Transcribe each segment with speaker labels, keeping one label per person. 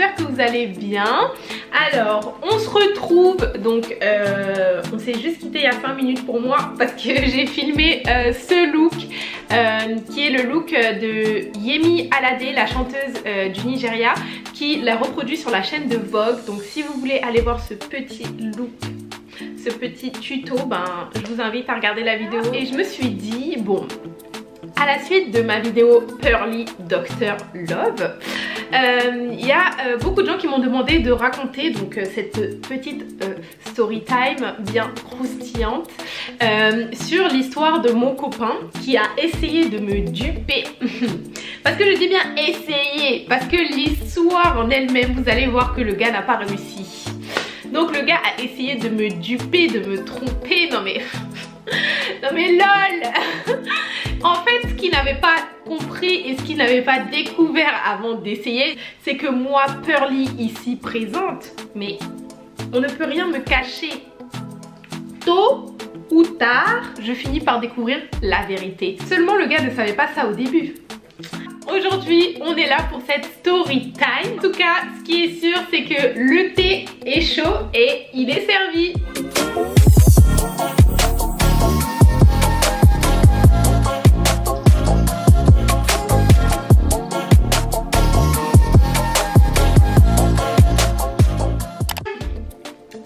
Speaker 1: j'espère que vous allez bien. Alors on se retrouve, donc on s'est juste quitté il y a 5 minutes pour moi parce que j'ai filmé ce look qui est le look de Yemi Alade, la chanteuse du Nigeria, qui l'a reproduit sur la chaîne de Vogue. Donc si vous voulez aller voir ce petit look, ce petit tuto, ben je vous invite à regarder la vidéo. Et je me suis dit, bon, à la suite de ma vidéo Pearly Doctor Love, il y a beaucoup de gens qui m'ont demandé de raconter donc cette petite story time bien croustillante sur l'histoire de mon copain qui a essayé de me duper. Parce que je dis bien essayer, parce que l'histoire en elle-même, vous allez voir que le gars n'a pas réussi. Donc le gars a essayé de me duper, de me tromper, non mais lol. En fait, ce qu'il n'avait pas compris et ce qu'il n'avait pas découvert avant d'essayer, c'est que moi, Pearly, ici présente, mais on ne peut rien me cacher. Tôt ou tard, je finis par découvrir la vérité. Seulement le gars ne savait pas ça au début. Aujourd'hui, on est là pour cette story time. En tout cas, ce qui est sûr, c'est que le thé est chaud et il est servi.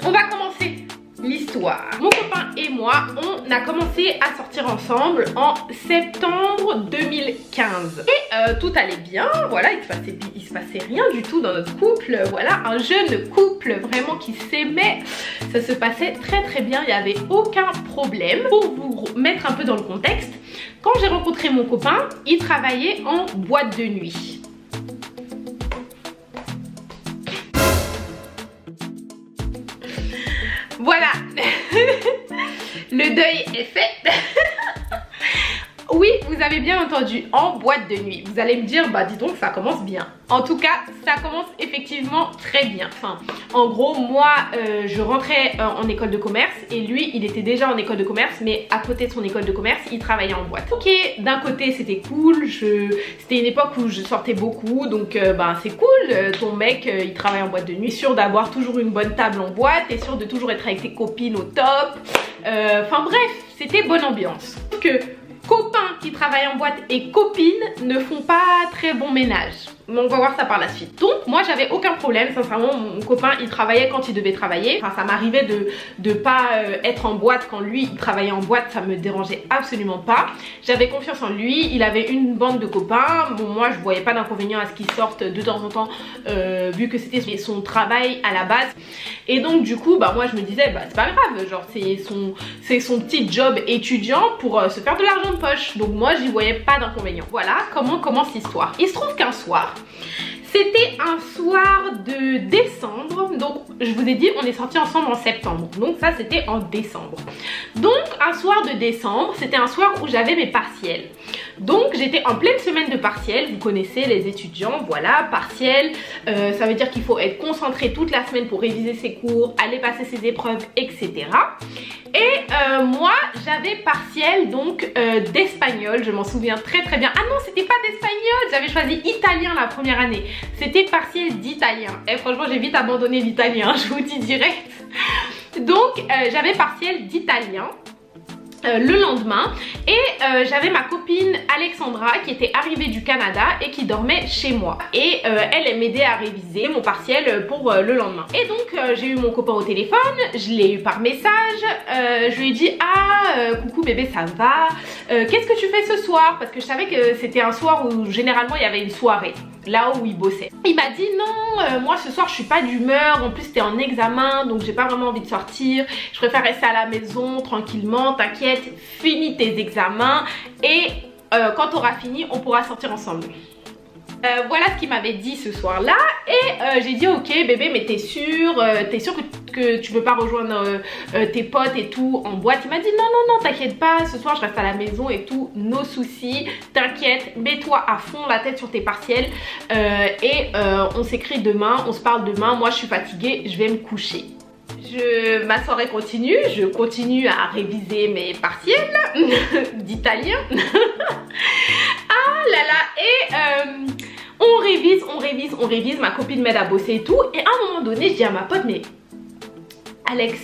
Speaker 1: On va commencer l'histoire. Mon copain et moi, on a commencé à sortir ensemble en septembre 2015. Et tout allait bien, voilà, il se passait rien du tout dans notre couple. Voilà, un jeune couple vraiment qui s'aimait. Ça se passait très très bien, il n'y avait aucun problème. Pour vous mettre un peu dans le contexte, quand j'ai rencontré mon copain, il travaillait en boîte de nuit. Voilà, le deuil est fait. Oui, vous avez bien entendu, en boîte de nuit. Vous allez me dire, bah dis donc, ça commence bien. En tout cas, ça commence effectivement très bien. Enfin, en gros, moi, je rentrais en école de commerce et lui, il était déjà en école de commerce, mais à côté de son école de commerce, il travaillait en boîte. Ok, d'un côté, c'était cool. C'était une époque où je sortais beaucoup, donc bah, c'est cool. Ton mec, il travaille en boîte de nuit, sûr d'avoir toujours une bonne table en boîte, et sûr de toujours être avec tes copines au top. Enfin bref, c'était bonne ambiance. Sauf que copains qui travaillent en boîte et copines ne font pas très bon ménage. Mais on va voir ça par la suite. Donc moi j'avais aucun problème, sincèrement. Mon copain il travaillait quand il devait travailler. Enfin ça m'arrivait de pas être en boîte quand lui il travaillait en boîte. Ça me dérangeait absolument pas. J'avais confiance en lui, il avait une bande de copains. Bon moi je voyais pas d'inconvénient à ce qu'il sorte de temps en temps, vu que c'était son travail à la base. Et donc du coup bah moi je me disais bah c'est pas grave, genre c'est son petit job étudiant pour se faire de l'argent de poche. Donc moi j'y voyais pas d'inconvénient. Voilà comment commence l'histoire. Il se trouve qu'un soir, c'était un soir de décembre, donc je vous ai dit on est sortis ensemble en septembre, donc ça c'était en décembre. Donc un soir de décembre, c'était un soir où j'avais mes partiels. Donc j'étais en pleine semaine de partiels, vous connaissez les étudiants, voilà, partiels, ça veut dire qu'il faut être concentré toute la semaine pour réviser ses cours, aller passer ses épreuves, etc. Et moi j'avais partiel donc d'espagnol, je m'en souviens très très bien. Ah non, c'était pas d'espagnol, j'avais choisi italien la première année. C'était partiel d'italien. Et franchement j'ai vite abandonné l'italien, je vous dis direct. Donc j'avais partiel d'italien le lendemain, et j'avais ma copine Alexandra qui était arrivée du Canada et qui dormait chez moi, et elle m'aidait à réviser mon partiel pour le lendemain. Et donc j'ai eu mon copain au téléphone, je l'ai eu par message, je lui ai dit ah coucou bébé, ça va, qu'est-ce que tu fais ce soir, parce que je savais que c'était un soir où généralement il y avait une soirée là où il bossait. Il m'a dit non, moi ce soir je suis pas d'humeur, en plus c'était en examen donc j'ai pas vraiment envie de sortir, je préfère rester à la maison tranquillement, t'inquiète, finis tes examens et quand tu auras fini on pourra sortir ensemble. Voilà ce qu'il m'avait dit ce soir là, et j'ai dit ok bébé, mais t'es sûr que tu veux pas rejoindre tes potes et tout en boîte? Il m'a dit non t'inquiète pas, ce soir je reste à la maison et tout, no soucis, t'inquiète, mets-toi à fond la tête sur tes partiels, et on s'écrit demain, on se parle demain, moi je suis fatiguée, je vais me coucher. Ma soirée continue, je continue à réviser mes partiels d'italien. Ah là là, et on révise révise, ma copine m'aide à bosser et tout. Et à un moment donné, je dis à ma pote, mais Alex,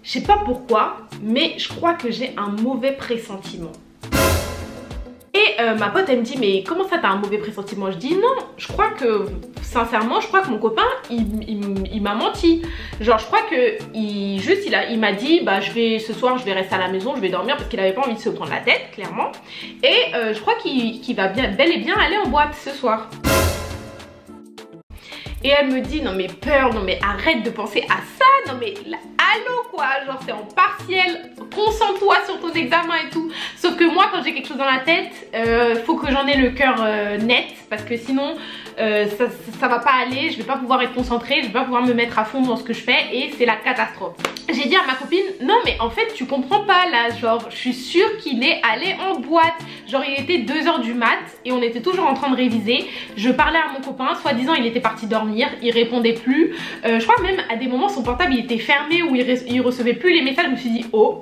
Speaker 1: je sais pas pourquoi, mais je crois que j'ai un mauvais pressentiment. Et ma pote elle me dit, mais comment ça t'as un mauvais pressentiment? Je dis non, je crois que sincèrement je crois que mon copain il m'a menti. Genre je crois que il m'a dit bah ce soir je vais rester à la maison, je vais dormir, parce qu'il avait pas envie de se prendre la tête clairement. Et je crois qu'il va bel et bien aller en boîte ce soir. Et elle me dit non mais Pearl, non mais arrête de penser à ça, non mais allô quoi, genre c'est en partiel, concentre-toi sur ton examen et tout. Sauf que moi quand j'ai quelque chose dans la tête, faut que j'en ai le cœur net, parce que sinon ça va pas aller, je vais pas pouvoir être concentrée, je vais pas pouvoir me mettre à fond dans ce que je fais et c'est la catastrophe. J'ai dit à ma copine non mais en fait tu comprends pas là, genre je suis sûre qu'il est allé en boîte. Genre il était 2 h du mat et on était toujours en train de réviser. Je parlais à mon copain, soi-disant il était parti dormir, il répondait plus. Je crois même à des moments son portable il était fermé ou il recevait plus les messages. Je me suis dit oh.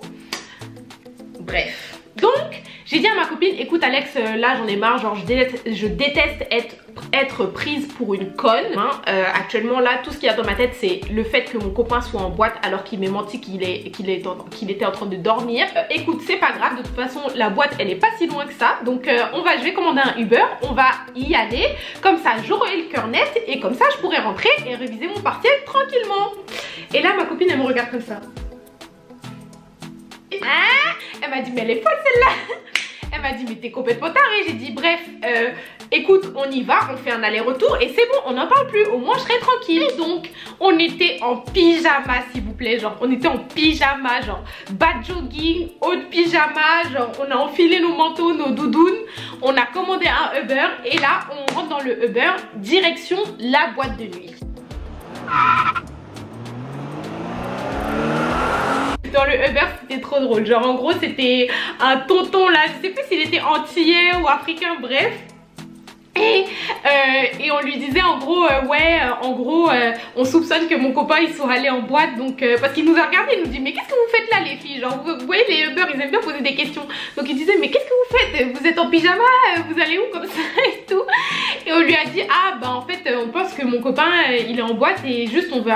Speaker 1: Bref. Donc j'ai dit à ma copine écoute Alex, là j'en ai marre, genre je déteste être prise pour une conne hein. Actuellement là tout ce qu'il y a dans ma tête c'est le fait que mon copain soit en boîte alors qu'il m'a menti qu'il était en train de dormir. Écoute c'est pas grave, de toute façon la boîte elle est pas si loin que ça, donc je vais commander un Uber, on va y aller, comme ça j'aurai le cœur net et comme ça je pourrai rentrer et réviser mon partiel tranquillement. Et là ma copine elle me regarde comme ça. Elle m'a dit mais elle est folle celle-là. Elle m'a dit mais t'es complètement tarée. J'ai dit bref écoute on y va, on fait un aller-retour et c'est bon, on n'en parle plus, au moins je serai tranquille. Donc on était en pyjama s'il vous plaît, genre on était en pyjama, genre bas de jogging, haut de pyjama, genre on a enfilé nos manteaux, nos doudounes, on a commandé un Uber et là on rentre dans le Uber direction la boîte de nuit. Dans le Uber c'était trop drôle, genre en gros c'était un tonton là, je sais plus s'il était antillais ou africain, bref. Et on lui disait en gros on soupçonne que mon copain il soit allé en boîte, donc parce qu'il nous a regardé, il nous dit mais qu'est-ce que vous faites là les filles, genre vous voyez les Uber ils aiment bien poser des questions, donc il disait mais qu'est-ce que vous faites, vous êtes en pyjama, vous allez où comme ça et tout. Et on lui a dit ah bah en fait on pense que mon copain il est en boîte et juste on veut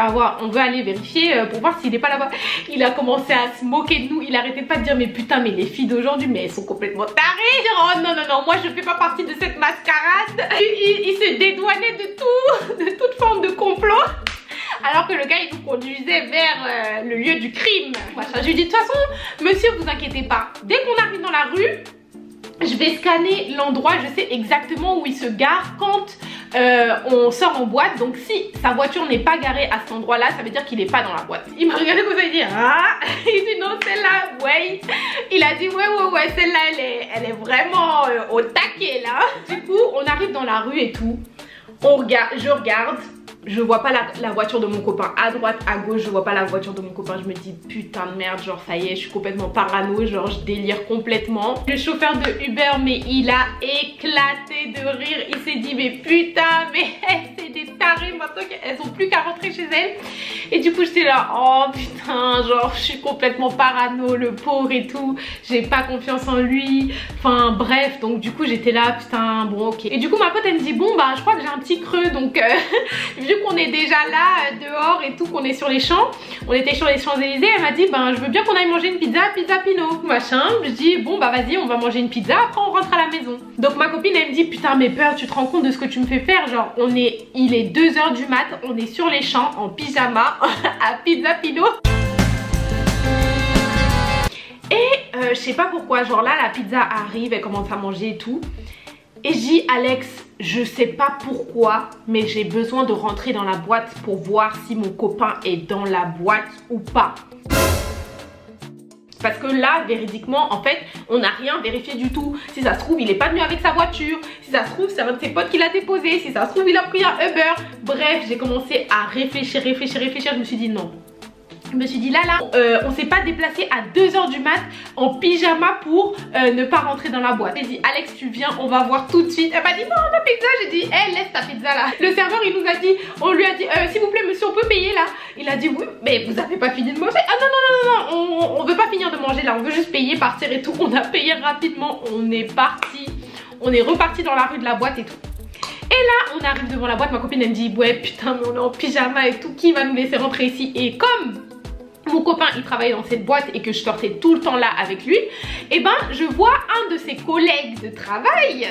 Speaker 1: aller vérifier pour voir s'il est pas là-bas. Il a commencé à se moquer de nous, il arrêtait pas de dire mais putain mais les filles d'aujourd'hui mais elles sont complètement tarées, genre oh non moi je fais pas partie de cette mascarade. Il se dédouanait de toute forme de complot, alors que le gars il nous conduisait vers le lieu du crime. Je lui dis de toute façon monsieur vous inquiétez pas, dès qu'on arrive dans la rue je vais scanner l'endroit, je sais exactement où il se gare quand on sort en boîte. Donc si sa voiture n'est pas garée à cet endroit là, ça veut dire qu'il n'est pas dans la boîte. Il m'a regardé comme ça, il dit ah, il dit non celle-là ouais. Il a dit ouais celle-là elle est vraiment au taquet là. Du coup on arrive dans la rue et tout, je regarde, je vois pas la voiture de mon copain à droite, à gauche, je vois pas la voiture de mon copain. Je me dis putain de merde, genre ça y est, je suis complètement parano, genre je délire complètement. Le chauffeur de Uber mais il a éclaté de rire, il s'est dit mais putain mais c'est des tarés maintenant qu'elles ont plus qu'à rentrer chez elles. Et du coup j'étais là oh putain, genre je suis complètement parano, le pauvre et tout, j'ai pas confiance en lui, enfin bref. Donc du coup j'étais là putain bon ok. Et du coup ma pote elle me dit bon bah je crois que j'ai un petit creux, donc vu qu'on est déjà là dehors et tout, qu'on est sur les champs, on était sur les Champs-Élysées, elle m'a dit ben je veux bien qu'on aille manger une pizza Pinot machin. Je dis bon bah vas-y on va manger une pizza, après on rentre à la maison. Donc ma copine elle me dit putain mais Pearl tu te rends compte de ce que tu me fais faire, genre il est 2 h du mat, on est sur les champs en pyjama à Pizza Pinot. Et je sais pas pourquoi, genre là la pizza arrive, elle commence à manger et tout. Et je dis Alex, je sais pas pourquoi, mais j'ai besoin de rentrer dans la boîte pour voir si mon copain est dans la boîte ou pas. Parce que là, véridiquement, en fait, on n'a rien vérifié du tout. Si ça se trouve, il est pas venu avec sa voiture. Si ça se trouve, c'est un de ses potes qui l'a déposé. Si ça se trouve, il a pris un Uber. Bref, j'ai commencé à réfléchir. Je me suis dit non. Je me suis dit là on s'est pas déplacé à 2 h du mat en pyjama pour ne pas rentrer dans la boîte. J'ai dit Alex tu viens, on va voir tout de suite. Elle m'a dit non ma pizza. J'ai dit hey, laisse ta pizza là. Le serveur il nous a dit, on lui a dit s'il vous plaît monsieur on peut payer là. Il a dit oui mais vous avez pas fini de manger. Ah non on veut pas finir de manger là, on veut juste payer, partir et tout. On a payé rapidement, on est parti, on est reparti dans la rue de la boîte et tout. Et là on arrive devant la boîte, ma copine elle me dit ouais putain mais on est en pyjama et tout, qui va nous laisser rentrer ici? Et comme mon copain il travaillait dans cette boîte et que je sortais tout le temps là avec lui, et ben je vois un de ses collègues de travail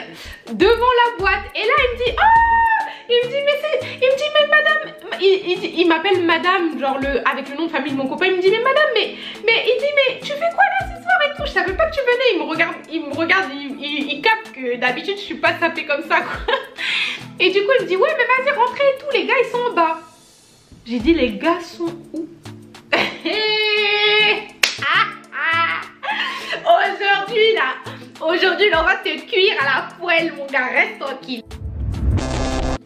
Speaker 1: devant la boîte et là il me dit oh, il me dit mais madame, il m'appelle madame genre avec le nom de famille de mon copain, il me dit mais madame mais il dit mais tu fais quoi là ce soir et tout, je savais pas que tu venais. Il me regarde, il capte que d'habitude je suis pas tapée comme ça quoi. Et du coup il me dit ouais mais vas-y rentrez et tout, les gars ils sont en bas. J'ai dit les gars sont où? Aujourd'hui là on va te cuire à la poêle mon gars, reste tranquille.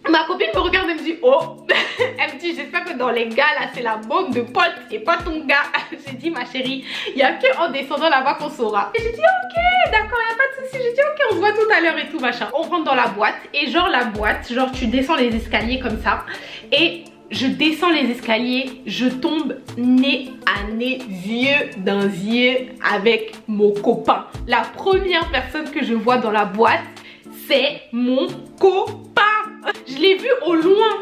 Speaker 1: Ma copine me regarde et me dit oh. Elle me dit j'espère que dans les gars là c'est la bande de potes et pas ton gars. J'ai dit ma chérie, il n'y a que en descendant là-bas qu'on saura. Et j'ai dit ok d'accord, il n'y a pas de souci. J'ai dit ok on se voit tout à l'heure et tout machin. On rentre dans la boîte et genre la boîte, genre tu descends les escaliers comme ça et je descends les escaliers, je tombe nez à nez, yeux dans yeux avec mon copain. La première personne que je vois dans la boîte, c'est mon copain. Je l'ai vu au loin.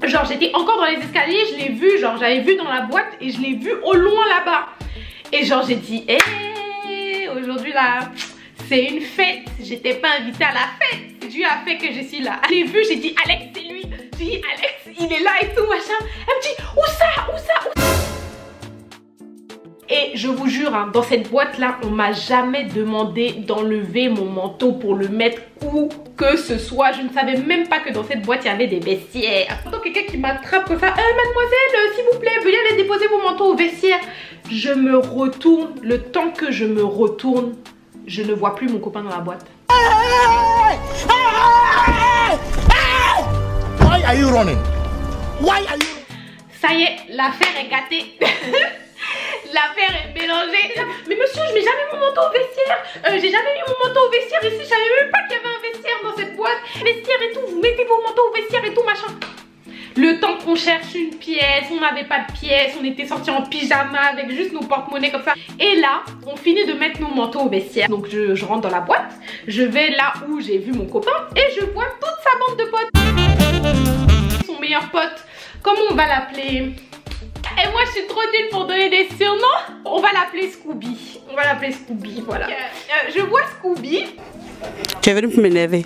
Speaker 1: Genre j'étais encore dans les escaliers, je l'ai vu, genre j'avais vu dans la boîte et je l'ai vu au loin là-bas. Et genre j'ai dit, hey, aujourd'hui là, c'est une fête. J'étais pas invitée à la fête. Dieu a fait que je suis là. Je l'ai vu, j'ai dit Alex c'est lui. J'ai dit Alex il est là et tout machin. Elle me dit où ça? Et je vous jure hein, dans cette boîte là on m'a jamais demandé d'enlever mon manteau pour le mettre où que ce soit. Je ne savais même pas que dans cette boîte il y avait des vestiaires. Quand quelqu'un qui m'attrape comme ça, mademoiselle s'il vous plaît veuillez aller déposer vos manteaux au vestiaire. Je me retourne, le temps que je me retourne je ne vois plus mon copain dans la boîte.
Speaker 2: Why are you running? Why are you...
Speaker 1: Ça y est, l'affaire est gâtée. L'affaire est mélangée. Mais monsieur, je mets jamais mon manteau au vestiaire. J'ai jamais mis mon manteau au vestiaire ici. Je savais même pas qu'il y avait un vestiaire dans cette boîte. Vestiaire et tout, vous mettez vos manteaux au vestiaire et tout machin. Le temps qu'on cherche une pièce, on n'avait pas de pièce, on était sortis en pyjama avec juste nos porte-monnaies comme ça. Et là, on finit de mettre nos manteaux au vestiaire. Donc je rentre dans la boîte, je vais là où j'ai vu mon copain et je vois toute sa bande de potes. Son meilleur pote, comment on va l'appeler? Et moi je suis trop nulle pour donner des surnoms. On va l'appeler Scooby. On va l'appeler Scooby, voilà. Je vois Scooby.
Speaker 3: Tu es venu pour m'énerver.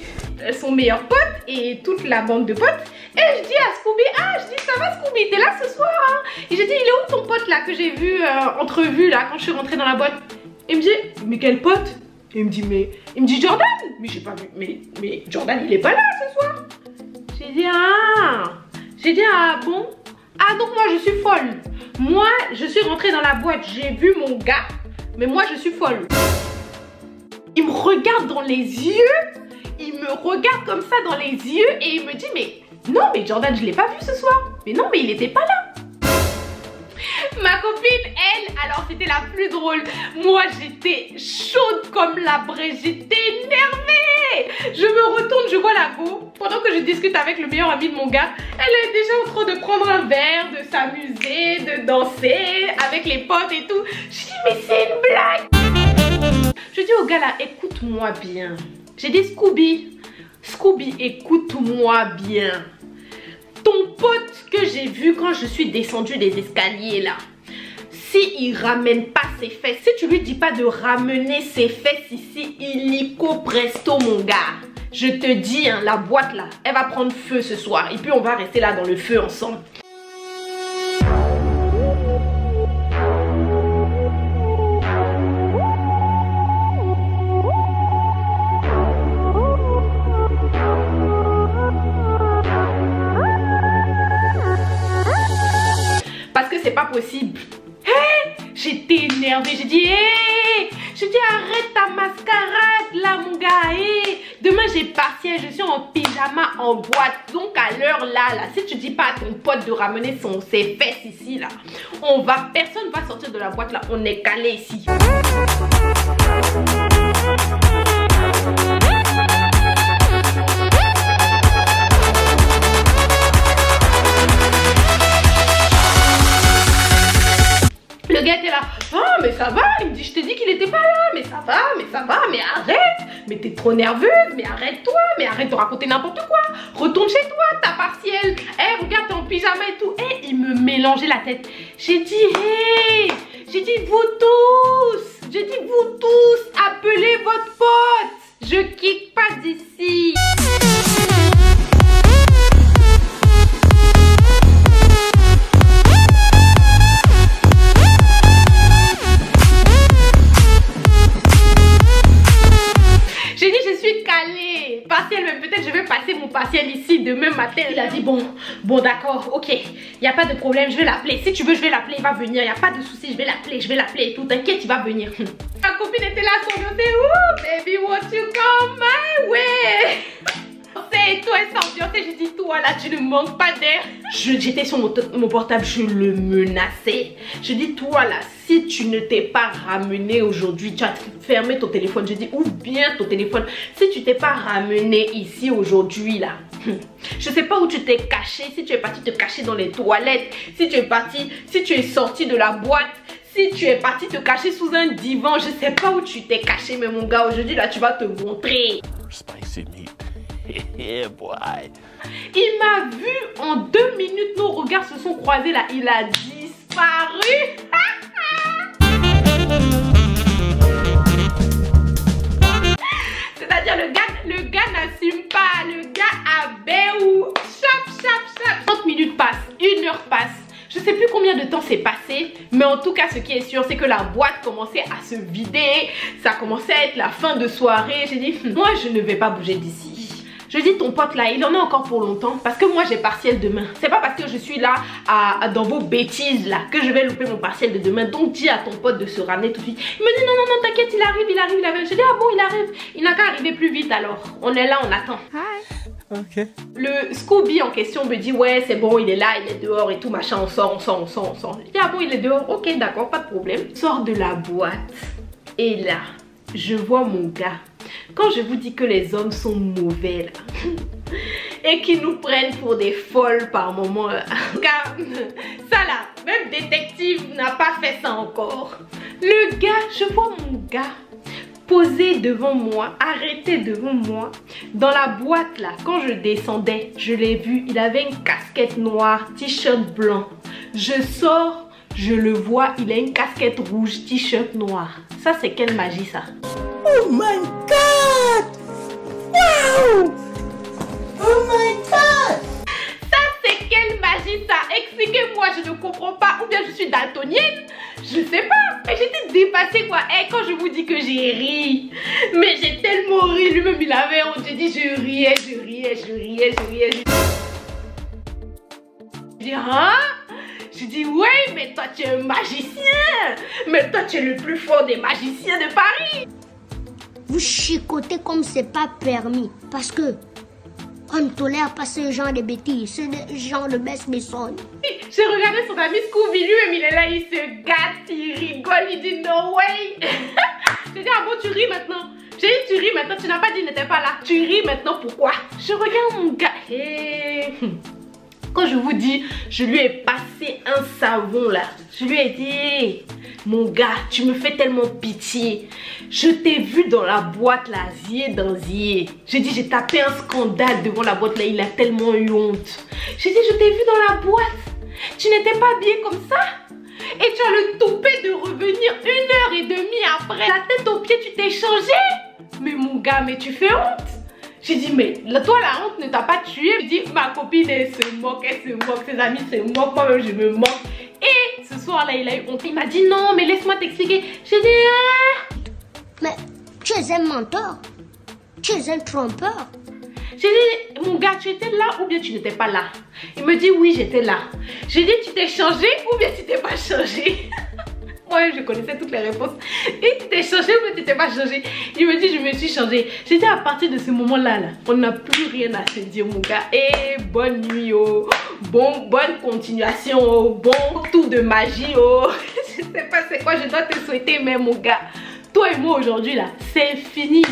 Speaker 1: Son meilleur pote et toute la bande de potes. Et je dis à Scooby, je dis ça va Scooby, t'es là ce soir hein? Et je dis il est où ton pote là que j'ai vu entrevu là quand je suis rentrée dans la boîte? Il me dit mais quel pote? Et il me dit Jordan. Mais j'ai pas vu, mais Jordan il est pas là ce soir. J'ai dit ah bon? Ah donc moi je suis folle. Moi je suis rentrée dans la boîte, j'ai vu mon gars, mais moi je suis folle. Il me regarde dans les yeux, il me regarde comme ça dans les yeux et il me dit mais non mais Jordan je l'ai pas vu ce soir. Mais non mais il était pas là. Ma copine elle, alors c'était la plus drôle. Moi j'étais chaude comme la braise, j'étais énervée. Je me retourne, je vois la go. Pendant que je discute avec le meilleur ami de mon gars, elle est déjà en train de prendre un verre, de s'amuser, de danser avec les potes et tout. Je dis mais c'est une blague. Je dis au gars là, écoute-moi bien. J'ai dit Scooby, écoute-moi bien. Ton pote que j'ai vu quand je suis descendue des escaliers là, si il ramène pas ses fesses, si tu lui dis pas de ramener ses fesses ici, illico presto mon gars. Je te dis hein, la boîte là, elle va prendre feu ce soir et puis on va rester là dans le feu ensemble. Parce que c'est pas possible. Hey, j'étais énervée, j'ai dit hey, arrête ta mascarade là mon gars. Hey, demain j'ai partiel, je suis en pyjama en boîte. Donc à l'heure là, si tu dis pas à ton pote de ramener ses fesses ici là, personne va sortir de la boîte là, on est calé ici. Le gars était là, ah mais ça va, il me dit je t'ai dit qu'il était pas là, mais ça va, mais arrête, mais t'es trop nerveuse, mais arrête-toi, mais arrête de raconter n'importe quoi. Retourne chez toi, t'as partiel. Eh, regarde, t'es en pyjama et tout. Eh, il me mélangeait la tête. J'ai dit, hey, j'ai dit, vous tous, appelez votre pote. Je quitte pas d'ici. J'ai dit je suis calée. Partiel, mais peut-être je vais passer mon partiel ici demain matin. Il a dit bon d'accord, ok. Il n'y a pas de problème, je vais l'appeler. Si tu veux, je vais l'appeler, il va venir. Il n'y a pas de souci, je vais l'appeler et tout. T'inquiète, il va venir. Ma copine était là, son côté. Ouh, baby, won't you come my way? Et toi, elle s'ambiançait. J'ai dit, toi là, tu ne manques pas d'air. J'étais sur mon portable, je le menaçais. Je dis, toi là, si tu ne t'es pas ramené aujourd'hui, tu as fermé ton téléphone. Je dis, ouvre bien ton téléphone. Si tu t'es pas ramené ici aujourd'hui là, je sais pas où tu t'es caché. Si tu es parti te cacher dans les toilettes, si tu es sorti de la boîte, si tu es parti te cacher sous un divan, je sais pas où tu t'es caché, mais mon gars, aujourd'hui là, tu vas te montrer.
Speaker 2: Spicy meat. Yeah, boy.
Speaker 1: Il m'a vu en 2 minutes, nos regards se sont croisés là, il a disparu. C'est-à-dire le gars n'assume pas, le gars a béou. Chap. 30 minutes passent, 1 heure passe. Je sais plus combien de temps s'est passé, mais en tout cas ce qui est sûr c'est que la boîte commençait à se vider. Ça commençait à être la fin de soirée. J'ai dit moi je ne vais pas bouger d'ici. Je dis ton pote là, il en a encore pour longtemps parce que moi j'ai partiel demain. C'est pas parce que je suis là dans vos bêtises là que je vais louper mon partiel de demain. Donc dis à ton pote de se ramener tout de suite. Il me dit non t'inquiète, il arrive. Je dis ah bon il arrive. Il n'a qu'à arriver plus vite alors. On est là, on attend. Hi.
Speaker 3: Ok.
Speaker 1: Le Scooby en question me dit ouais c'est bon il est là, il est dehors et tout machin, on sort. Je dis ah bon il est dehors, ok d'accord, pas de problème. Je sors de la boîte et là je vois mon gars. Quand je vous dis que les hommes sont mauvais là et qu'ils nous prennent pour des folles par moment là. Car ça là, même détective n'a pas fait ça encore. Le gars, je vois mon gars posé devant moi, arrêté devant moi dans la boîte là. Quand je descendais, je l'ai vu, il avait une casquette noire, t-shirt blanc. Je sors, je le vois, il a une casquette rouge, t-shirt noir. Ça c'est quelle magie ça?
Speaker 3: Oh my God! Wow! Oh my God!
Speaker 1: Ça c'est quelle magie ça? Expliquez-moi, je ne comprends pas. Ou bien je suis daltonienne? Je sais pas. Mais j'étais dépassée quoi. Et quand je vous dis que j'ai ri, mais j'ai tellement ri. Lui-même il avait honte. J'ai dit je riais. Je dis hein? Je dis ouais mais toi tu es un magicien. Mais toi tu es le plus fort des magiciens de Paris.
Speaker 4: Vous chicotez comme c'est pas permis. Parce que on ne tolère pas ce genre de bêtises. Ce genre de baisse-maison.
Speaker 1: J'ai regardé son ami Scooby, lui-même il est là, il se gâte, il rigole, il dit no way. J'ai dit ah bon tu ris maintenant? J'ai dit tu ris maintenant, tu n'as pas dit n'était pas là. Tu ris maintenant pourquoi? Je regarde mon gars. Hey. Quand je vous dis, je lui ai passé un savon là. Je lui ai dit, mon gars, tu me fais tellement pitié. Je t'ai vu dans la boîte là, zier dans zier. J'ai dit, j'ai tapé un scandale devant la boîte là, il a tellement eu honte. J'ai dit, je t'ai vu dans la boîte. Tu n'étais pas habillée comme ça. Et tu as le toupet de revenir 1h30 après. La tête aux pieds, tu t'es changé. Mais mon gars, mais tu fais honte. J'ai dit, mais toi, la honte ne t'a pas tué. J'ai dit, ma copine, elle se moque, ses amis se moquent, moi-même, je me moque. Et ce soir-là, il a eu honte. Il m'a dit, non, mais laisse-moi t'expliquer. J'ai dit, ah.
Speaker 4: Mais tu es un menteur. Tu es un trompeur.
Speaker 1: J'ai dit, mon gars, tu étais là ou bien tu n'étais pas là? Il me dit, oui, j'étais là. J'ai dit, tu t'es changé ou bien tu t'es pas changé? Moi, je connaissais toutes les réponses. Et tu t'es changé ou bien tu t'es pas changé? Il me dit, je me suis changé. J'ai dit, à partir de ce moment-là, on n'a plus rien à se dire, mon gars. Et bonne nuit, oh. Bonne continuation, oh. Bon tour de magie, oh. Je sais pas c'est quoi je dois te souhaiter, mais mon gars, toi et moi aujourd'hui, là, c'est fini.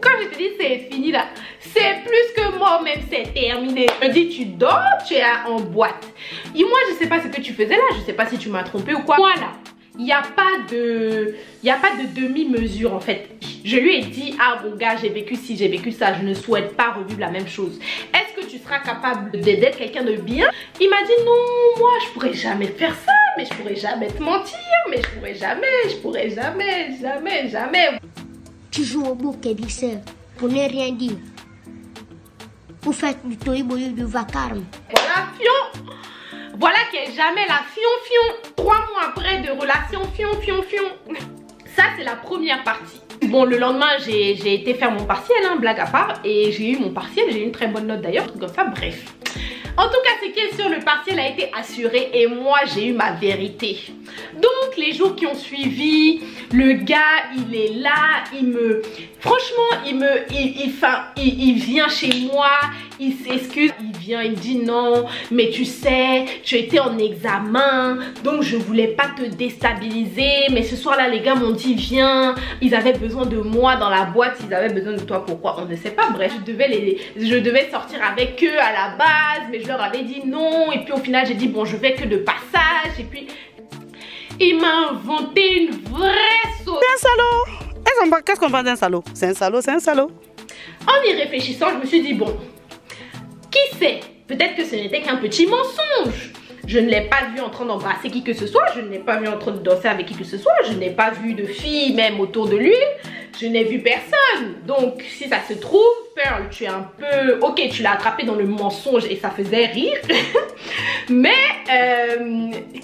Speaker 1: Quand je te dis c'est fini là, c'est plus que moi-même, c'est terminé. Je me dis tu dors, tu es en boîte. Et moi je sais pas ce que tu faisais là, je sais pas si tu m'as trompé ou quoi. Moi là, il n'y a pas de demi-mesure en fait. Je lui ai dit, ah mon gars, j'ai vécu ci, j'ai vécu ça, je ne souhaite pas revivre la même chose. Est-ce que tu seras capable d'être quelqu'un de bien? Il m'a dit, non, moi je pourrais jamais faire ça, mais je pourrais jamais te mentir, mais je pourrais jamais.
Speaker 4: Tu joues au bouc et bisseur pour ne rien dire. Vous faites du toïboyou du vacarme.
Speaker 1: Voilà, fion. Voilà qui est jamais la fion. 3 mois après de relation, fion. Ça, c'est la première partie. Bon, le lendemain, j'ai été faire mon partiel, hein, blague à part. Et j'ai eu mon partiel, j'ai eu une très bonne note d'ailleurs, truc comme ça, bref. En tout cas, ce qui est sûr, le partiel a été assuré et moi, j'ai eu ma vérité. Donc, les jours qui ont suivi, le gars, il est là, franchement, il vient chez moi, il s'excuse, il vient, il dit non, mais tu sais, tu étais en examen, donc je voulais pas te déstabiliser, mais ce soir-là, les gars m'ont dit viens, ils avaient besoin de moi dans la boîte, ils avaient besoin de toi, pourquoi, on ne sait pas, bref, je devais sortir avec eux à la base, mais je leur avais dit non, et puis au final, j'ai dit bon, je vais que de passage, et puis il m'a inventé une vraie sauce.
Speaker 5: C'est un salaud. Qu'est-ce qu'on parle d'un salaud? C'est un salaud.
Speaker 1: En y réfléchissant, je me suis dit bon, qui sait? Peut-être que ce n'était qu'un petit mensonge. Je ne l'ai pas vu en train d'embrasser qui que ce soit, je ne l'ai pas vu en train de danser avec qui que ce soit, je n'ai pas vu de filles même autour de lui, je n'ai vu personne. Donc si ça se trouve, Pearl, tu es un peu... Ok, tu l'as attrapé dans le mensonge et ça faisait rire. Mais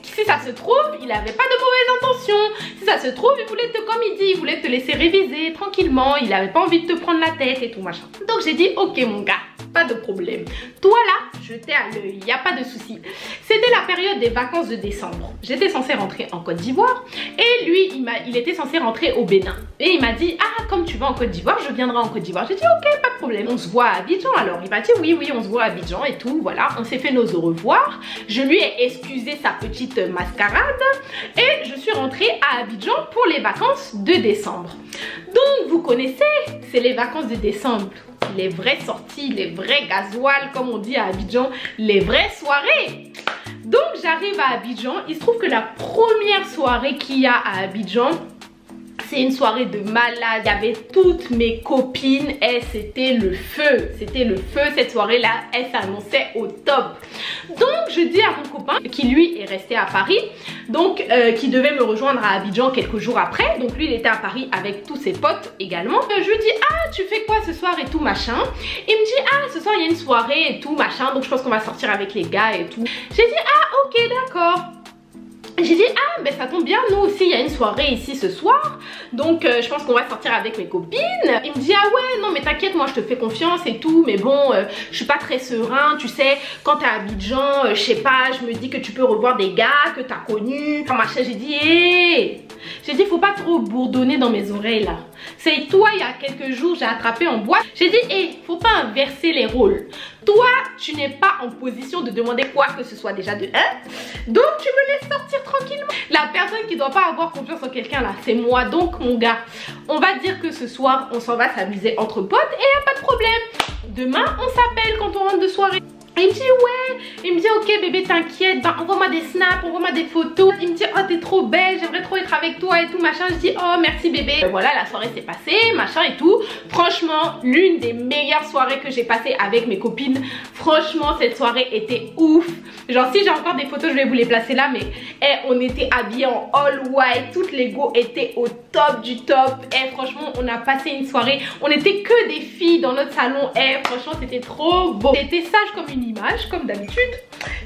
Speaker 1: si ça se trouve, il n'avait pas de mauvaises intentions. Si ça se trouve, il voulait comme il dit, il voulait te laisser réviser tranquillement. Il n'avait pas envie de te prendre la tête et tout machin. Donc j'ai dit, ok mon gars, pas de problème. Toi là, je t'ai à l'œil, il n'y a pas de souci. C'était la période des vacances de décembre. J'étais censée rentrer en Côte d'Ivoire et lui, il était censé rentrer au Bénin. Et il m'a dit, ah comme tu vas en Côte d'Ivoire, je viendrai en Côte d'Ivoire. J'ai dit, ok, pas de problème. On se voit à Abidjan alors. Il m'a dit, oui, on se voit à Abidjan et tout. Voilà, on s'est fait nos au revoir. Je lui ai excusé sa petite mascarade et je suis rentrée à Abidjan pour les vacances de décembre. Donc, vous connaissez, c'est les vacances de décembre. Les vraies sorties, les vrais gasoils, comme on dit à Abidjan, les vraies soirées. Donc, j'arrive à Abidjan. Il se trouve que la première soirée qu'il y a à Abidjan, c'est une soirée de malade. Il y avait toutes mes copines et c'était le feu. C'était le feu cette soirée-là. Elle s'annonçait au top. Donc je dis à mon copain qui lui est resté à Paris, donc qui devait me rejoindre à Abidjan quelques jours après. Donc lui il était à Paris avec tous ses potes également. Je lui dis ah tu fais quoi ce soir et tout machin. Il me dit ah ce soir il y a une soirée et tout machin. Donc je pense qu'on va sortir avec les gars et tout. J'ai dit ah ok d'accord. J'ai dit ah ben ça tombe bien, nous aussi il y a une soirée ici ce soir, donc je pense qu'on va sortir avec mes copines. Il me dit ah ouais non mais t'inquiète, moi je te fais confiance et tout, mais bon je suis pas très serein, tu sais quand t'es à Abidjan, je sais pas, je me dis que tu peux revoir des gars que t'as connus, machin. J'ai dit hé, j'ai dit faut pas trop bourdonner dans mes oreilles là. C'est toi il y a quelques jours j'ai attrapé en boîte. J'ai dit hé, faut pas inverser les rôles. Toi tu n'es pas en position de demander quoi que ce soit déjà de 1, donc tu me laisses sortir tranquillement. La personne qui doit pas avoir confiance en quelqu'un là, c'est moi. Donc mon gars, on va dire que ce soir on s'en va s'amuser entre potes et y a pas de problème. Demain on s'appelle quand on rentre de soirée. Et il me dit ouais, il me dit ok bébé t'inquiète, bah, envoie-moi des snaps, envoie-moi des photos. Il me dit oh t'es trop belle, j'aimerais trop être avec toi et tout machin. Je dis oh merci bébé. Voilà la soirée s'est passée, machin et tout. Franchement l'une des meilleures soirées que j'ai passées avec mes copines. Franchement cette soirée était ouf. Genre si j'ai encore des photos je vais vous les placer là, mais on était habillés en all white, toutes les go étaient au top du top. Franchement on a passé une soirée, on était que des filles dans notre salon. Franchement c'était trop beau. J'étais sage comme une image comme d'habitude,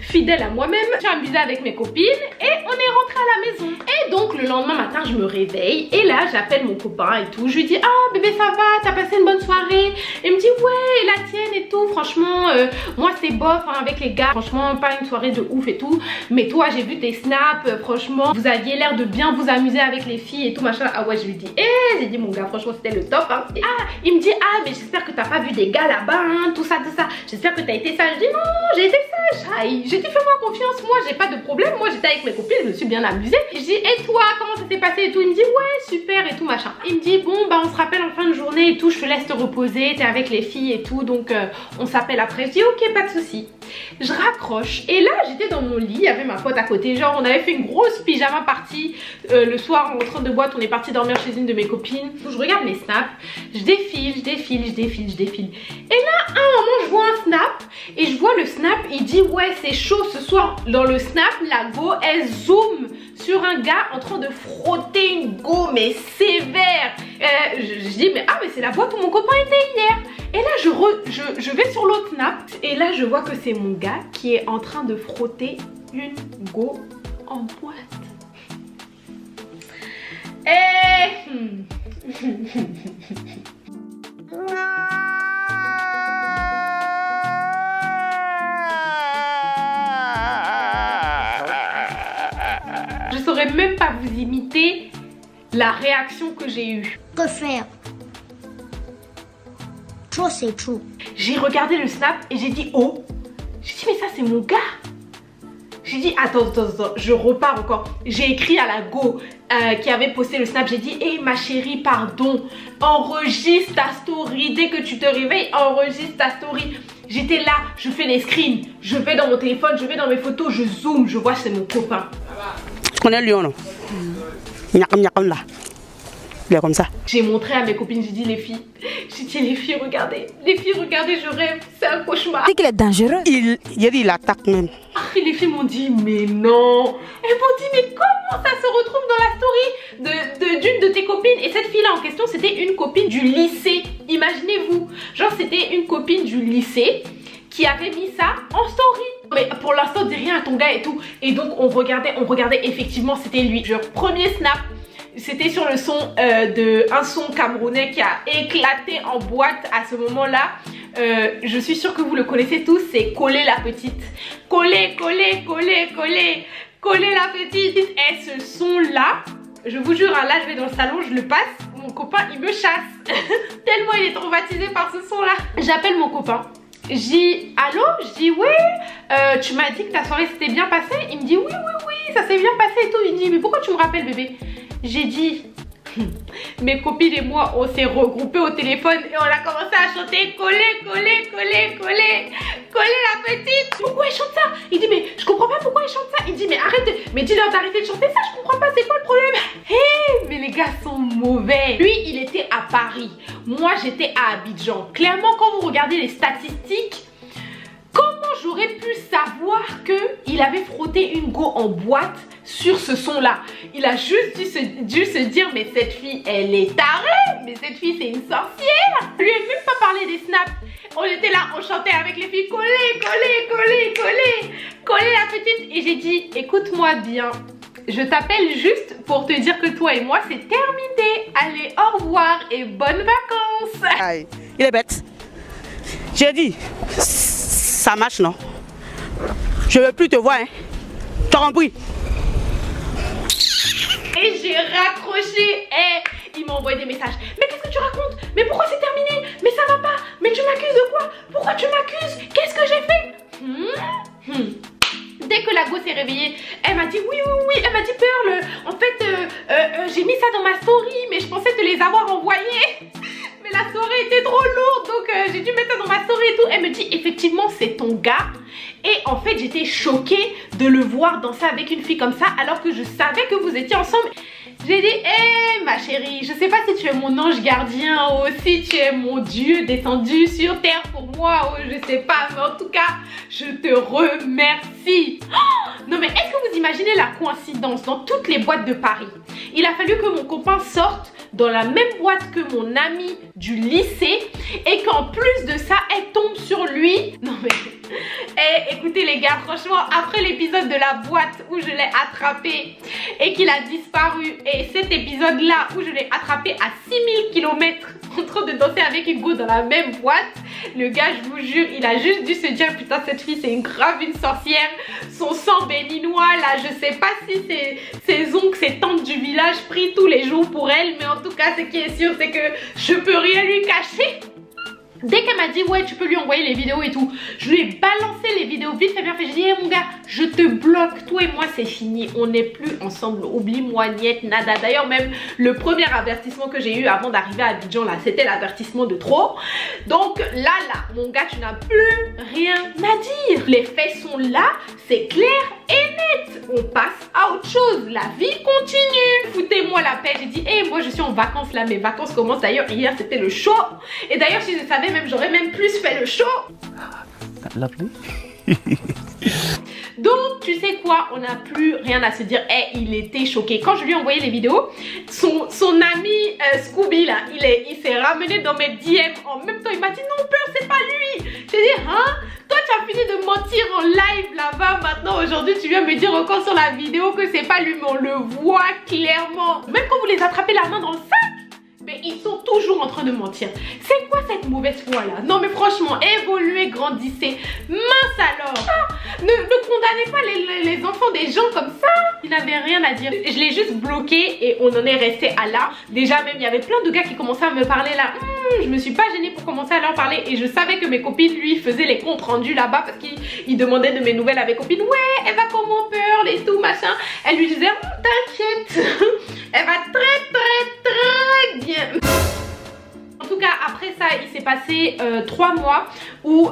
Speaker 1: fidèle à moi-même. J'ai amusé avec mes copines et on est rentré à la maison. Et donc le lendemain matin je me réveille et là j'appelle mon copain et tout. Je lui dis ah bébé ça va, t'as passé une bonne soirée? Il me dit ouais, la tienne et tout. Franchement moi c'est bof hein, avec les gars, franchement pas une soirée de ouf et tout, mais toi j'ai vu tes snaps, franchement vous aviez l'air de bien vous amuser avec les filles et tout machin. Ah ouais je lui dis j'ai dit mon gars franchement c'était le top hein. Il me dit ah mais j'espère que t'as pas vu des gars là-bas hein, tout ça, j'espère que t'as été sage. Je dis non j'ai été j'aille. J'ai dit fais-moi confiance, moi j'ai pas de problème, moi j'étais avec mes copines, je me suis bien amusée. Je dis et toi comment ça s'est passé et tout, il me dit ouais super et tout machin. Il me dit bon bah on se rappelle en fin de journée et tout, je te laisse te reposer, t'es avec les filles et tout donc on s'appelle après. Je dis ok pas de souci. Je raccroche et là j'étais dans mon lit, il y avait ma pote à côté, genre on avait fait une grosse pyjama party le soir en rentrant de boîte, on est parti dormir chez une de mes copines. Je regarde mes snaps, je défile. Et là à un moment je vois un snap et je vois le snap, il dit ouais c'est chaud ce soir. Dans le snap la go elle zoome sur un gars en train de frotter une go mais sévère. Je dis mais ah mais c'est la boîte où mon copain était hier. Et là je vais sur l'autre snap et là je vois que c'est mon gars qui est en train de frotter une go en boîte. Je saurais même pas vous imiter la réaction que j'ai eue.
Speaker 4: Que faire? Trop c'est trop.
Speaker 1: J'ai regardé le snap et j'ai dit oh. J'ai dit mais ça c'est mon gars. J'ai dit attends, je repars encore. J'ai écrit à la go qui avait posté le snap. J'ai dit hey ma chérie pardon, enregistre ta story. Dès que tu te réveilles, enregistre ta story. J'étais là, je fais les screens. Je vais dans mon téléphone, je vais dans mes photos, je zoome, je vois c'est mon copain.
Speaker 5: Tu connais Lyon non? Nyakam là. Il est comme ça.
Speaker 1: J'ai montré à mes copines, j'ai dit les filles regardez, je rêve, c'est un cauchemar.
Speaker 6: Tu sais qu'il est dangereux.
Speaker 5: Il attaque même.
Speaker 1: Ah, les filles m'ont dit mais non. Elles m'ont dit mais comment ça se retrouve dans la story d'une de tes copines. Et cette fille là en question c'était une copine du lycée. Imaginez-vous, genre c'était une copine du lycée qui avait mis ça en story. Mais pour l'instant dis rien à ton gars et tout. Et donc on regardait effectivement c'était lui. Genre premier snap. C'était sur le son un son camerounais qui a éclaté en boîte à ce moment-là. Je suis sûre que vous le connaissez tous, c'est Coller la petite. Coller la petite. Et ce son-là, je vous jure, là je vais dans le salon, je le passe, mon copain il me chasse. Tellement il est traumatisé par ce son-là. J'appelle mon copain. Je dis allô, je dis oui, tu m'as dit que ta soirée s'était bien passée. Il me dit oui, ça s'est bien passé et tout. Il me dit mais pourquoi tu me rappelles bébé? J'ai dit, mes copines et moi, on s'est regroupés au téléphone et on a commencé à chanter coller la petite. Pourquoi elle chante ça? Il dit, mais je comprends pas pourquoi elle chante ça. Il dit, mais arrête, mais dis-leur d'arrêter de chanter ça, je comprends pas, c'est quoi le problème? Hey, mais les gars sont mauvais. Lui, il était à Paris. Moi, j'étais à Abidjan. Clairement, quand vous regardez les statistiques, comment j'aurais pu savoir qu'il avait frotté une go en boîte sur ce son là? Il a juste dû se dire mais cette fille elle est tarée, mais cette fille c'est une sorcière. Je lui ai même pas parlé des snaps. On était là, on chantait avec les filles coller la petite. Et j'ai dit écoute-moi bien, je t'appelle juste pour te dire que toi et moi c'est terminé. Allez au revoir et bonnes vacances.
Speaker 5: Aïe, il est bête. J'ai dit ça marche non? Je veux plus te voir hein. T'as compris?
Speaker 1: Et j'ai raccroché. Il m'a envoyé des messages. Mais qu'est-ce que tu racontes? Mais pourquoi c'est terminé? Mais ça va pas. Mais tu m'accuses de quoi? Pourquoi tu m'accuses? Qu'est-ce que j'ai fait? Dès que la go s'est réveillée, elle m'a dit oui. Elle m'a dit Pearl, en fait j'ai mis ça dans ma story, mais je pensais te les avoir envoyés. Mais la story était trop lourde, donc j'ai dû mettre ça dans ma story et tout. Elle me dit effectivement c'est ton gars. Et en fait j'étais choquée de le voir danser avec une fille comme ça alors que je savais que vous étiez ensemble. J'ai dit hé ma chérie, je sais pas si tu es mon ange gardien ou si tu es mon Dieu descendu sur terre pour moi, ou je sais pas, mais en tout cas je te remercie. Oh, non mais est-ce que vous imaginez la coïncidence? Dans toutes les boîtes de Paris, il a fallu que mon copain sorte dans la même boîte que mon amie du lycée et qu'en plus de ça elle tombe sur lui. Non mais écoutez les gars, franchement après l'épisode de la boîte où je l'ai attrapé et qu'il a disparu, et cet épisode là où je l'ai attrapé à 6000 km en train de danser avec une go dans la même boîte, le gars je vous jure il a juste dû se dire putain cette fille c'est une sorcière. Son sang béninois là, je sais pas si ses oncles, ses tantes du village prient tous les jours pour elle, mais en tout cas ce qui est sûr c'est que je peux rien lui cacher. Dès qu'elle m'a dit ouais tu peux lui envoyer les vidéos et tout, je lui ai balancé les vidéos vite fait bien fait. J'ai dit hey, mon gars, je te bloque, toi et moi c'est fini, on n'est plus ensemble, oublie-moi, niet, nada. D'ailleurs même le premier avertissement que j'ai eu avant d'arriver à Abidjan là, c'était l'avertissement de trop. Donc là mon gars, tu n'as plus rien à dire. Les faits sont là, c'est clair et net. On passe à autre chose, la vie continue. Foutez-moi la paix. J'ai dit hey, moi je suis en vacances là, mes vacances commencent. D'ailleurs hier c'était le show. Et d'ailleurs si je savais même, j'aurais même plus fait le show.
Speaker 2: Lovely.
Speaker 1: Donc tu sais quoi, on n'a plus rien à se dire. Hey, il était choqué. Quand je lui ai envoyé les vidéos, son ami Scooby là, il s'est ramené dans mes DM. En même temps il m'a dit non peur, c'est pas lui. J'ai dit hein, toi tu as fini de mentir en live là-bas. Maintenant aujourd'hui tu viens me dire encore sur la vidéo que c'est pas lui. Mais on le voit clairement. Même quand vous les attrapez la main dans le sac, mais ils sont toujours en train de mentir. C'est quoi cette mauvaise foi là? Non mais franchement, évoluez, grandissez. Mince alors. Ne condamnez pas les enfants des gens comme ça. Il n'avait rien à dire. Je l'ai juste bloqué et on en est resté à là. Déjà même il y avait plein de gars qui commençaient à me parler là. Je me suis pas gênée pour commencer à leur parler. Et je savais que mes copines lui faisaient les comptes rendus là-bas parce qu'ils demandaient de mes nouvelles à mes copines. Ouais, elle va comment Pearl et tout machin. Elle lui disait t'inquiète, elle va très bien. En tout cas après ça il s'est passé 3 mois où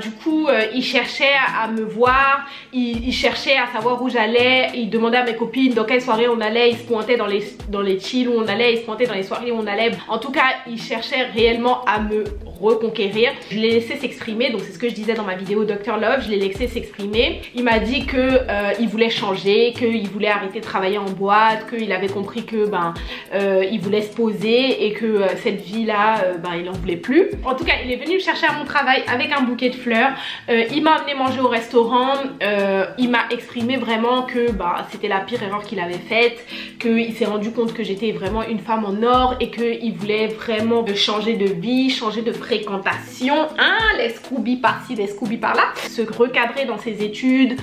Speaker 1: du coup il cherchait à me voir, il cherchait à savoir où j'allais, il demandait à mes copines dans quelle soirée on allait, il se pointait dans les chills où on allait, il se pointait dans les soirées où on allait. En tout cas il cherchait réellement à me reconquérir. Je l'ai laissé s'exprimer, donc c'est ce que je disais dans ma vidéo Dr Love, je l'ai laissé s'exprimer. Il m'a dit que il voulait changer, qu'il voulait arrêter de travailler en boîte, qu'il avait compris que il voulait se poser et que cette vie là il en voulait plus. En tout cas il est venu me chercher à mon travail avec un bouquet de fleurs. Il m'a amené manger au restaurant. Il m'a exprimé vraiment que c'était la pire erreur qu'il avait faite, qu'il s'est rendu compte que j'étais vraiment une femme en or et qu'il voulait vraiment changer de vie, changer de fréquentation, hein, les Scooby par-ci, les Scooby par-là, se recadrer dans ses études,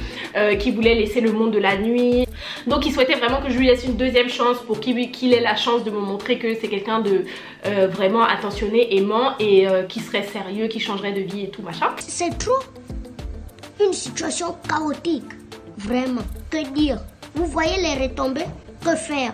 Speaker 1: qu'il voulait laisser le monde de la nuit. Donc il souhaitait vraiment que je lui laisse une deuxième chance pour qu'il ait la chance de me montrer que c'est quelqu'un de vraiment attentionné, aimant et qui serait sérieux, qui changerait de vie et tout machin.
Speaker 4: C'est trop une situation chaotique, vraiment. Que dire? Vous voyez les retombées? Que faire?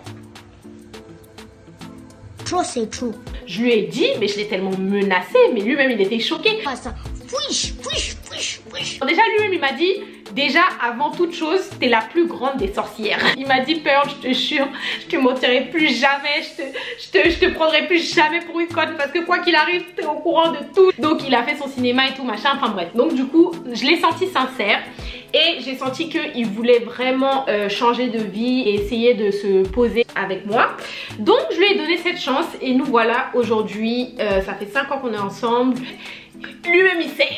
Speaker 4: Trop c'est trop.
Speaker 1: Je lui ai dit, mais je l'ai tellement menacé, mais lui-même il était choqué.
Speaker 4: Pas ça. Fouiche, fouiche, fouiche, fouiche.
Speaker 1: Déjà lui-même il m'a dit, déjà avant toute chose, t'es la plus grande des sorcières. Il m'a dit Pearl, je te jure, je te mentirai plus jamais, je te prendrai plus jamais pour une conne parce que quoi qu'il arrive, t'es au courant de tout. Donc il a fait son cinéma et tout machin, enfin bref. Donc du coup, je l'ai senti sincère. Et j'ai senti qu'il voulait vraiment changer de vie et essayer de se poser avec moi. Donc je lui ai donné cette chance et nous voilà aujourd'hui. Ça fait 5 ans qu'on est ensemble. Lui-même il sait.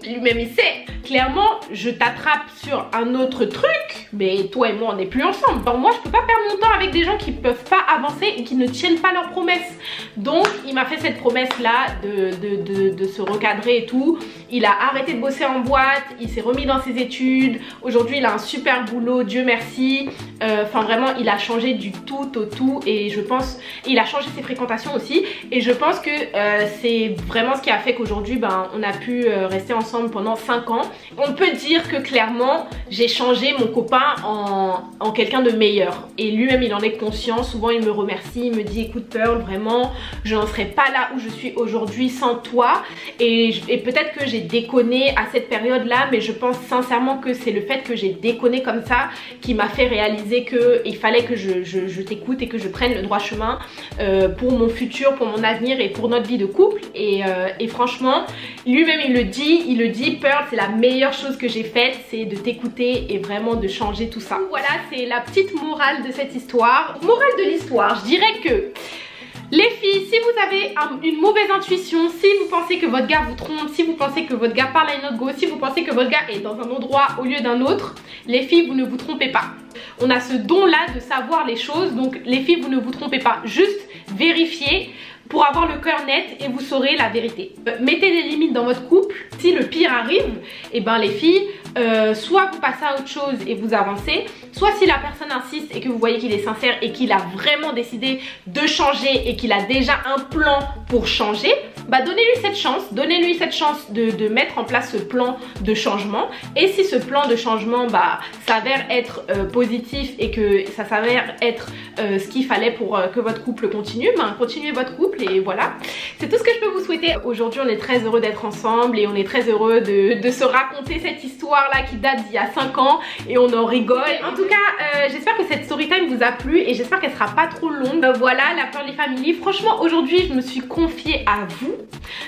Speaker 1: Lui-même il sait. Clairement je t'attrape sur un autre truc, mais toi et moi on n'est plus ensemble. Alors moi je peux pas perdre mon temps avec des gens qui peuvent pas avancer et qui ne tiennent pas leurs promesses. Donc il m'a fait cette promesse là de se recadrer et tout. Il a arrêté de bosser en boîte, il s'est remis dans ses études. Aujourd'hui il a un super boulot, Dieu merci. Enfin vraiment il a changé du tout au tout et je pense, il a changé ses fréquentations aussi. Et je pense que c'est vraiment ce qui a fait qu'aujourd'hui on a pu rester ensemble pendant 5 ans. On peut dire que clairement j'ai changé mon copain en quelqu'un de meilleur. Et lui-même il en est conscient, souvent il me remercie, il me dit écoute Pearl, vraiment je n'en serais pas là où je suis aujourd'hui sans toi. Et peut-être que j'ai déconné à cette période là, mais je pense sincèrement que c'est le fait que j'ai déconné comme ça qui m'a fait réaliser qu'il fallait que je t'écoute et que je prenne le droit chemin pour mon futur, pour mon avenir et pour notre vie de couple. Et franchement lui-même il le dit Pearl, c'est la meilleure chose que j'ai faite, c'est de t'écouter et vraiment de changer tout ça. Voilà, c'est la petite morale de cette histoire. Morale de l'histoire, je dirais que les filles, si vous avez une mauvaise intuition, si vous pensez que votre gars vous trompe, si vous pensez que votre gars parle à une autre go, si vous pensez que votre gars est dans un endroit au lieu d'un autre, les filles, vous ne vous trompez pas. On a ce don-là de savoir les choses, donc les filles, vous ne vous trompez pas. Juste vérifiez pour avoir le cœur net et vous saurez la vérité. Mettez des limites dans votre couple. Si le pire arrive, et les filles, soit vous passez à autre chose et vous avancez, soit si la personne insiste et que vous voyez qu'il est sincère et qu'il a vraiment décidé de changer et qu'il a déjà un plan pour changer, bah donnez-lui cette chance, de mettre en place ce plan de changement. Et si ce plan de changement bah s'avère être positif et que ça s'avère être ce qu'il fallait pour que votre couple continue, bah continuez votre couple et voilà. C'est tout ce que je peux vous souhaiter. Aujourd'hui on est très heureux d'être ensemble et on est très heureux de se raconter cette histoire là qui date d'il y a 5 ans et on en rigole. En tout cas j'espère que cette story time vous a plu et j'espère qu'elle sera pas trop longue. Voilà la Pearly Family. Franchement aujourd'hui je me suis confiée à vous.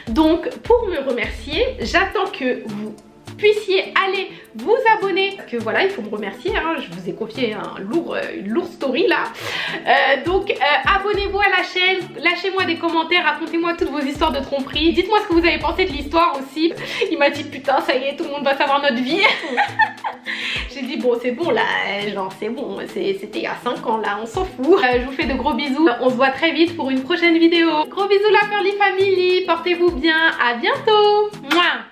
Speaker 1: Donc pour me remercier, j'attends que vous puissiez aller vous abonner, parce que voilà il faut me remercier, hein, je vous ai confié une lourde story là. Donc abonnez-vous à la chaîne, lâchez-moi des commentaires, racontez-moi toutes vos histoires de tromperie, dites-moi ce que vous avez pensé de l'histoire aussi. Il m'a dit putain ça y est tout le monde va savoir notre vie. J'ai dit bon c'est bon là, genre c'est bon, c'était il y a 5 ans là, on s'en fout. Je vous fais de gros bisous, on se voit très vite pour une prochaine vidéo. Gros bisous la Pearly Family, portez-vous bien, à bientôt. Mouah.